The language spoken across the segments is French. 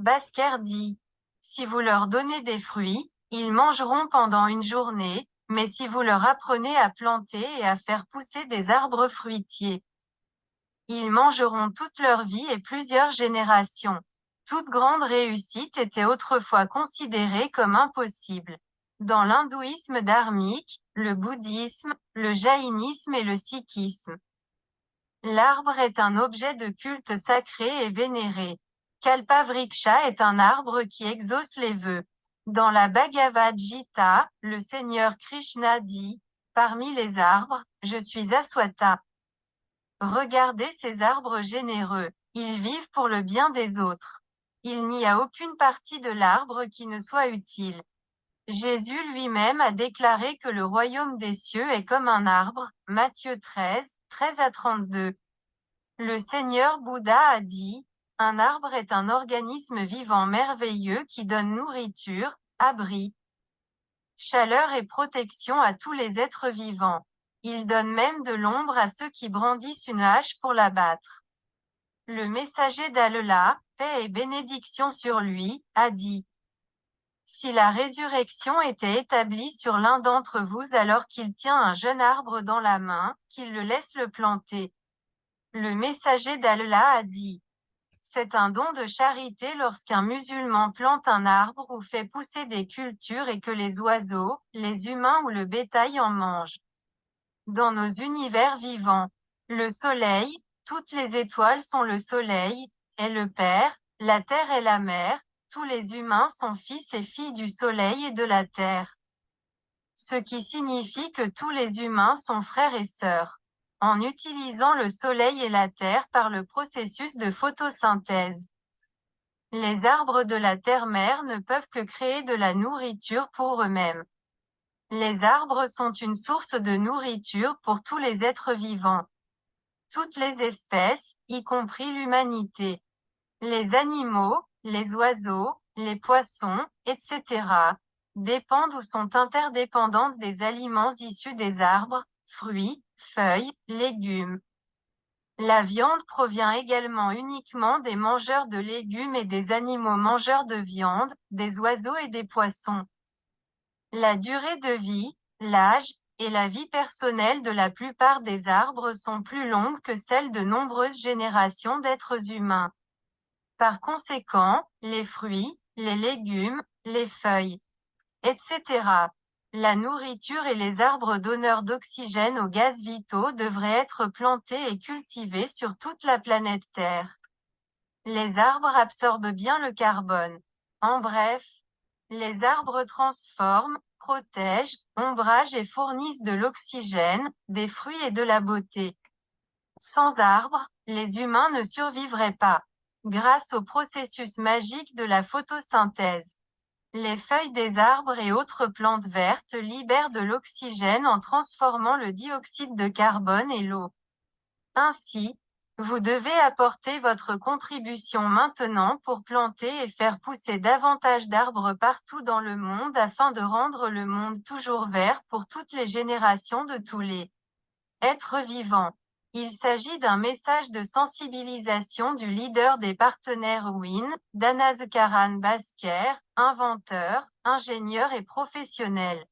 Basker dit. Si vous leur donnez des fruits, ils mangeront pendant une journée, mais si vous leur apprenez à planter et à faire pousser des arbres fruitiers, ils mangeront toute leur vie et plusieurs générations. Toute grande réussite était autrefois considérée comme impossible. Dans l'hindouisme dharmique, le bouddhisme, le jaïnisme et le sikhisme, l'arbre est un objet de culte sacré et vénéré. Kalpavriksha est un arbre qui exauce les vœux. Dans la Bhagavad Gita, le Seigneur Krishna dit, parmi les arbres, je suis Aswatha. Regardez ces arbres généreux. Ils vivent pour le bien des autres. Il n'y a aucune partie de l'arbre qui ne soit utile. Jésus lui-même a déclaré que le royaume des cieux est comme un arbre, Matthieu 13, 13-32. Le Seigneur Bouddha a dit, un arbre est un organisme vivant merveilleux qui donne nourriture, abri, chaleur et protection à tous les êtres vivants. Il donne même de l'ombre à ceux qui brandissent une hache pour l'abattre. Le messager d'Allah, paix et bénédiction sur lui, a dit. Si la résurrection était établie sur l'un d'entre vous alors qu'il tient un jeune arbre dans la main, qu'il le laisse le planter. Le messager d'Allah a dit. C'est un don de charité lorsqu'un musulman plante un arbre ou fait pousser des cultures et que les oiseaux, les humains ou le bétail en mangent. Dans nos univers vivants, le soleil, toutes les étoiles sont le soleil, est le Père, la terre est la mère, tous les humains sont fils et filles du soleil et de la terre. Ce qui signifie que tous les humains sont frères et sœurs. En utilisant le soleil et la terre par le processus de photosynthèse. Les arbres de la terre-mère ne peuvent que créer de la nourriture pour eux-mêmes. Les arbres sont une source de nourriture pour tous les êtres vivants. Toutes les espèces, y compris l'humanité. Les animaux, les oiseaux, les poissons, etc., dépendent ou sont interdépendantes des aliments issus des arbres, fruits, feuilles, légumes. La viande provient également uniquement des mangeurs de légumes et des animaux mangeurs de viande, des oiseaux et des poissons. La durée de vie, l'âge, et la vie personnelle de la plupart des arbres sont plus longues que celles de nombreuses générations d'êtres humains. Par conséquent, les fruits, les légumes, les feuilles, etc., la nourriture et les arbres donneurs d'oxygène aux gaz vitaux devraient être plantés et cultivés sur toute la planète Terre. Les arbres absorbent bien le carbone. En bref, les arbres transforment, protègent, ombragent et fournissent de l'oxygène, des fruits et de la beauté. Sans arbres, les humains ne survivraient pas. Grâce au processus magique de la photosynthèse. Les feuilles des arbres et autres plantes vertes libèrent de l'oxygène en transformant le dioxyde de carbone et l'eau. Ainsi, vous devez apporter votre contribution maintenant pour planter et faire pousser davantage d'arbres partout dans le monde afin de rendre le monde toujours vert pour toutes les générations de tous les êtres vivants. Il s'agit d'un message de sensibilisation du leader des partenaires WIN, Dhanasekaran Basker, inventeur, ingénieur et professionnel.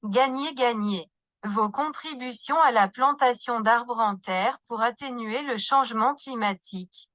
Gagnez-gagnez. Vos contributions à la plantation d'arbres en terre pour atténuer le changement climatique.